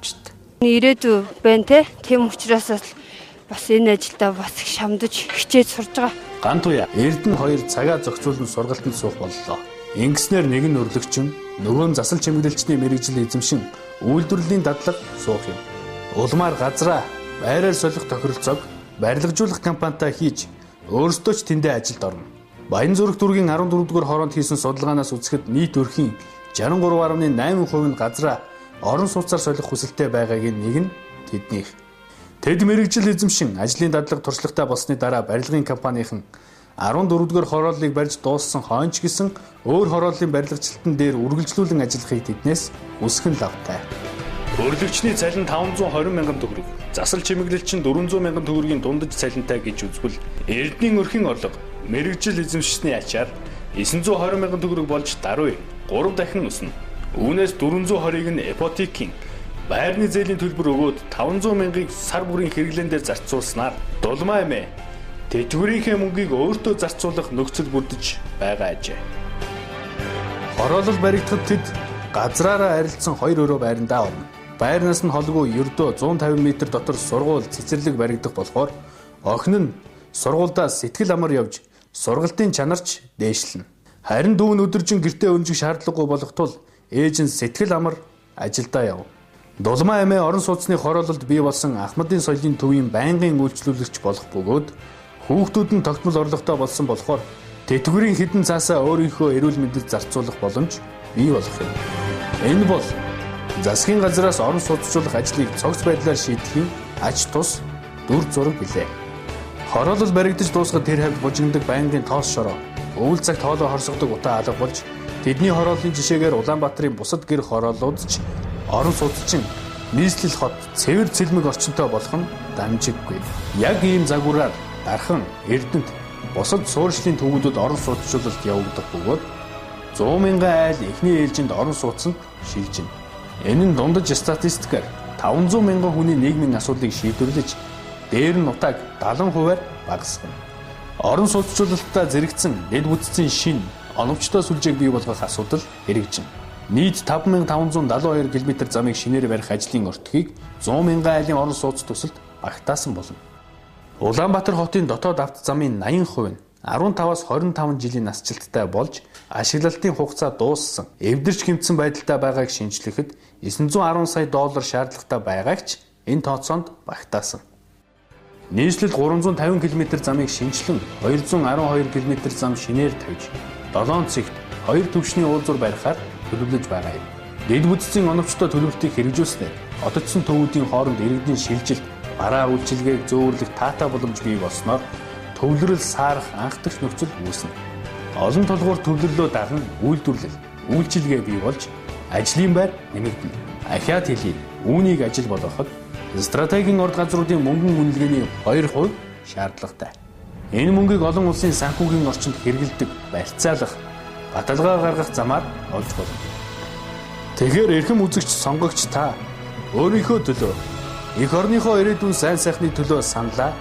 бодчихдээ. Ирээдүй байна те. Тийм учраас бас энэ ажилдаа бас их шамдаж хичээж сурж байгаа. Гантуя Эрдэнэ хоёр цагаа зохицуулан сургалтанд суух боллоо. Ингэснээр нэг нь өрлөгчин, нөгөө нь засал чимэглэлчний мэрэгжил эзэмшин үйлдвэрлэлийн дадлаг суух юм. Улмаар газраа байраар солих тохиролцоог барилгажуулах компанитай хийж өөрсдөө ч тэндээ ажилд орно. Баянзүрх дүүргийн 14 дугаар хооронд хийсэн судалгаанаас үзэхэд нийт өрхийн 63.8% нь газраа орон сууцаар солих хүсэлтэй байгаагийн нэг нь тэднийх. Тэд мэрэгжил эзэмшин ажлын дадлаг туршлагатай болсны дараа барилгын компанийн 14 дугаар хорооллыг барьж дууссан хойч гисэн өөр хорооллын барилгачлалтан дээр үргэлжлүүлэн ажиллахыг тэднээс үсгэн лавтай. Өрлөгчний цалин 520 мянган төгрөг, засал чимэглэлчин 400 мянган төгрөгийн дундаж цалинтай гэж үзвэл Эрдэнийн өрхийн орлого мэрэгжил эзэмшсэний ачаар 920 мянган төгрөг болж даруй 3 дахин өснө. Үүнээс 420-ыг нь ипотекийн байрны зээлийн төлбөр өгөөд 500 мянгаыг сар бүрийн хэрэглэн дээр зарцуулснаар дулмаа эмээ тэтгэврийнхээ мөнгийг өөртөө зарцуулах нөхцөл бүрдэж байгаа ажээ. Хороолол баригдахад тэд газраараа арилцсан 2 өрөө байрандаа орно. Байрнаас нь холгүй ердөө 150 м дотор сургууль цэцэрлэг баригдах болохоор охин нь сургуульдаас сэтгэл амар явж сургалтын чанарч дээшлэнэ. Харин дүү нь өдөржин гэртээ өнжих шаардлагагүй болох тул ээж нь сэтгэл амар ажилдаа яв. Дулмаа эмээ орон сууцны хороололд бий болсон Ахмадын соёлын төвийн байнгын үйлчлүүлэгч болох бөгөөд хүүхдүүд нь тогтмол орлоготой болсон болохоор тэтгэврийн хэдэн цаасаа өөрийнхөө эрүүл мэндэд зарцуулах боломж бий болох юм. Энэ бол засгийн газраас орон сууцчлах ажлыг цогц байдлаар шийдэхийн ач тус дүр зураг билээ. Хороолол баригдаж дуусгаад тэр хавьд бужигнадаг байнгын тоос шороо өвөл цагт хоолой хорсгодог утаа алга болж тэдний хорооллын жишээгээр Улаанбаатарын бусад гэр хорооллууд ч орон сууцчин нийслэл хот цэвэр цэлмэг орчинтой болох нь дамжиггүй. Яг ийм загвараар дархан Эрдэнэт бусад суурьшлийн төвүүдүүд орон сууцчлалт явагдах бөгөөд 100 мянган айл эхний ээлжинд орон сууцнд шилжинэ. Энэ нь дундаж статистикаар 500 мянган хүний нийгмийн асуудлыг шийдвэрлэж дээр нь утааг 70%-аар багасгана. Орон сууцчлалтаа зэрэгцэн дэд бүтцийн шин оновчтой сүлжээг бий болгох асуудал хэрэгжинэ. Нийт 5572 км замыг шинээр барих ажлын өртгийг 100 мянган айлын орон сууц төсөлд багтаасан болно. Улаанбаатар хотын дотоод авто замын 80% нь 15-аас 25 жилийн насжилттай болж ашиглалтын хугацаа дууссан. Эвдэрч хэмцсэн байдалтай байгааг шинжлэхэд $910 сая шаардлагатай байгааг ч энэ тооцоонд багтаасан. Нийслэл 350 км замыг шинжилэн 212 км зам шинээр тавьж 7 цэгт 2 төвшний уулзуур барихаар төлөвлөж байгаа юм. Дэд бүтцийн оновчтой төлөвлөлтийг хэрэгжүүлснээр ододсон төвүүдийн хооронд иргэдийн шилжилт, бараа үйлчилгээг зөөвөрлөх таатай боломж бий болсноор төвлөрөл саарах анхдагч нөхцөл үүснэ. Олон толгуур төвлөрлөө даган үйлдвэрлэл, үйлчилгээ бий болж ажлын байр нэмэгдэнэ. Ахиад хэлье, үүнийг ажил болгоход стратегийн урд газруудын мөнгөн үнэлгээний 2% шаардлагатай. Энэ мөнгийг олон улсын санхүүгийн орчинд хэрэгэлдэг, барьцаалах, баталгаа гаргах замаар олж болно. Тэгэхээр эрхэм үзэгч сонгогч та өөрийнхөө төлөө, эх орныхоо ирээдүйн сайн сайхны төлөө саналаа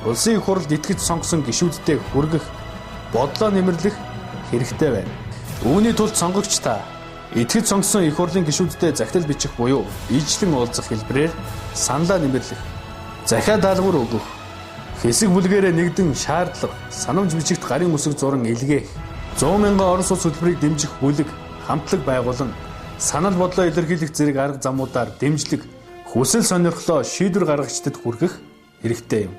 улсын их хурлд итгэж сонгосон гишүүдтэй хүргэх, бодлоо нэмэрлэх хэрэгтэй байна. Үүний тулд сонгогч та итгэж сонгосон их хурлын гишүүдтэй захидал бичих буюу ижлэн уулзах хэлбэрээр саналаа нэмэрлэх, захиа даалгавар өгөх, хэсэг бүлгээрээ нэгдэн шаардлага, санамж бичигт гарын үсэг зуран илгээх, 100 мянган орон сууц хөтөлбөрийг дэмжих бүлэг, хамтлаг байгуулан санал бодлоо илэрхийлэх зэрэг арга замуудаар дэмжлэг, хүсэл сонирхлоо шийдвэр гаргагчдад хүргэх хэрэгтэй юм.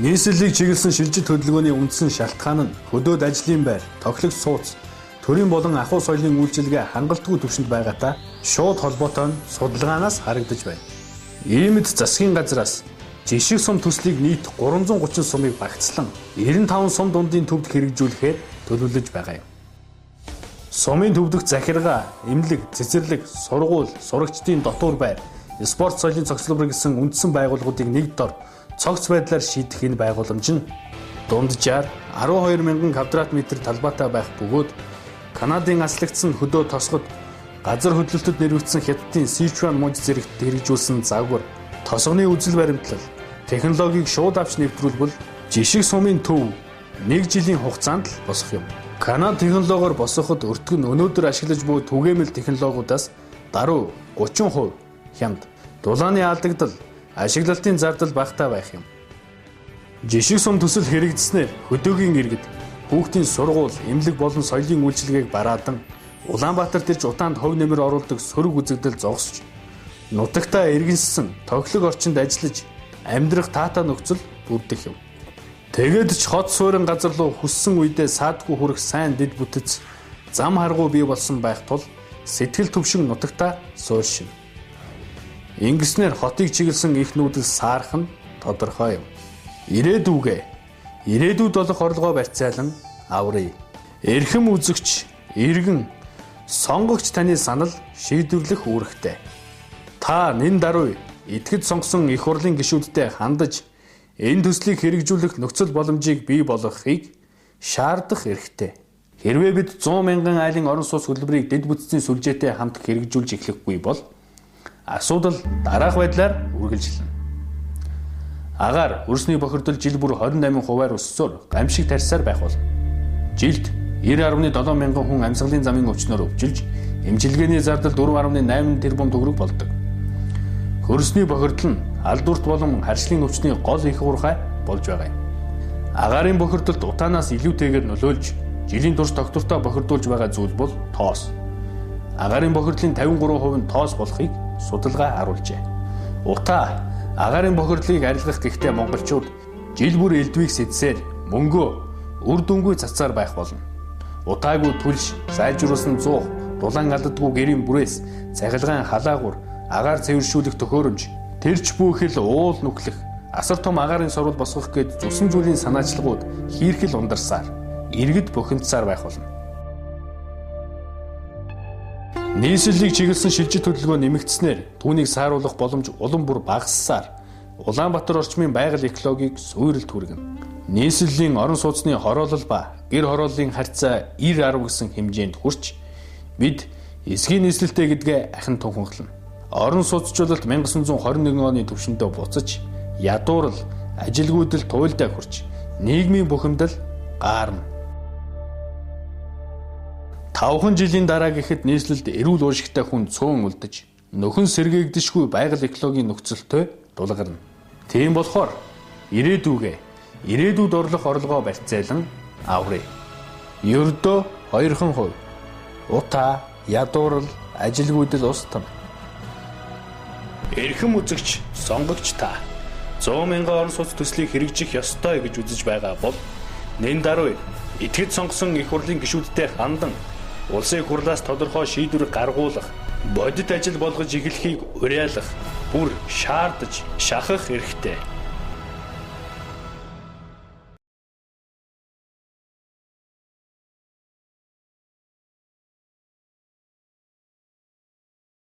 Нийслэлийг чиглэсэн шилжилт хөдөлгөөний үндсэн шалтгаан нь хөдөөд ажлын байр, тоглох сууц, төрийн болон ахуй соёлын үйлчилгээ хангалтгүй түвшинд байгаатай шууд холбоотой нь судалгаанаас харагдаж байна. Иймд засгийн газраас жишг сум төслийг нийт 330 сумыг багцлан 95 сум дундын төвд хэрэгжүүлэхээр төлөвлөж байгаа юм. Сумын төвдөх захиргаа, эмнэлэг, цэцэрлэг, сургууль, сурагчдын дотуур байр, спорт соёлын цогцлбор гэсэн үндсэн байгууллагуудыг нэг дор цогц байдлаар шийдэх энэ байгууламж нь дунджаар 12 мянган квадрат метр талбайтай байх бөгөөд Канадын аслагдсан хөдөө тосгод газар хөдлөлтөд нэрвэгдсэн хятадын Sichuan муж зэрэгт хэрэгжүүлсэн загвар, тосгоны үзэл баримтлал, технологиг шууд авч нэвтрүүлбэл жишг сумын төв 1 жилийн хугацаанд л босох юм. Канад технологиор босгоход өртөг нь өнөөдөр ашиглаж буй түгээмэл технологиудаас даруй 30% хямд. Дулааны алдагдал, ашиглалтын зардал багтаа байх юм. Жишг сум төсөл хэрэгжснээр хөдөөгийн иргэд хүүхдийн сургууль, эмнэлэг болон соёлын үйлчилгээг бараадан Улаанбаатарт ирж утаанд хувь нэмэр оруулдаг сөрөг үзэгдэл зогсож, нутагтаа иргэншсэн тоглог орчинд ажиллаж амьдрах таатай нөхцөл бүрдэх юм. Тэгээд ч хот суурин газар руу хүссэн үедээ саадгүй хүрэх сайн дэд бүтэц зам харгуу бий болсон байх тул сэтгэл төвшин нутагтаа сууршина. Ингэснээр хотыг чиглэсэн их нүүдэл саарах нь тодорхой юм. Ирээдүйд болох орлогоо барьцаалан авръя. Эрхэм үзэгч, иргэн, сонгогч таны санал шийдвэрлэх үүрэгтэй. Та нэн даруй итгэж сонгосон их хурлын гишүүдтэй хандаж энэ төслийг хэрэгжүүлэх нөхцөл боломжийг бий болгохыг шаардах эрхтэй. Хэрвээ бид 100 мянган айлын орон сууц хөтөлбөрийг дэд бүтцийн сүлжээтэй хамт хэрэгжүүлж эхлэхгүй бол асуудал дараах байдлаар үргэлжилнэ. Агаар өрсний бохирдол жил бүр 28%-аар өссөөр гамшиг тарьсаар байх болно. Жилд 90.7 мянган хүн амьсгалын замын өвчнөөр өвчилж, эмчилгээний зардал 4.8 тэрбум төгрөг болдог. Хөрсний бохирдол нь алдуурт болон харшлын өвчний гол их хурхай болж байгаа юм. Агаарын бохирдолд утаанаас илүүтэйгээр нөлөөлж, жилийн турш тогтвортой бохирдуулж байгаа зүйл бол тоос. Агаарын бохирдлын 53% нь тоос болохыг судалгаа харуулжээ. Утаа агаарын бохирдлыг арилгах гэхдээ монголчууд жил бүр элдвийг сэдсээр мөнгөө үр дүнгүй цацаар байх болно. Утаагүй түлш, сайжруулсан зуух, дулаан алддаггүй гэрийн бүрээс цахилгаан халаагур, агаар цэвэршүүлэх төхөөрөмж, тэрч бүхэл уул нүклэх, асар том агаарын сорвол босгох гээд зүсэн зүйлийн санаачлагууд хийрхэл ундарсаар, иргэд бухимдсаар байх болно. Нийслэлийг чиглэсэн шилжит хөдөлгөөн нэмэгдснээр түүнийг сааруулах боломж улам бүр багассаар Улаанбаатар орчмын байгаль экологийг суурилт хүргэнэ. Нийслэлийн орон сууцны хороолол ба гэр хорооллын харьцаа 90-10 гэсэн хэмжээнд хүрч бид эсгийн нийслэлтэй гэдгээ ахин тунхаглана. Орон сууцчлалт 1921 оны түвшиндээ буцаж, ядуурл, ажилгүйдэл туйлдаа хүрч, нийгмийн бухимдал гаарна. 5 жилийн дараа гэхэд нийслэлд эрүүл уушигтай хүн цөөн үлдэж, нөхөн сэргээгдэшгүй байгаль экологийн нөхцөлтэй дулгарна. Тийм болохоор ирээдүйд орлох орлогоо барьцаалан авръя. Ердөө 2%. Утаа, ядуурл, ажилгүйдэл ус том. Эрхэм үзэгч, сонгогч та 100 мянган орон сууц төслийг хэрэгжих ёстой гэж үзэж байгаа бол нэн даруй итгэж сонгосон их хурлын гишүүдтэй хандан улсын хурлаас тодорхой шийдвэр гаргуулах, бодит ажил болгож эхлэхийг уриалах, бүр шаардаж шахах эрхтэй.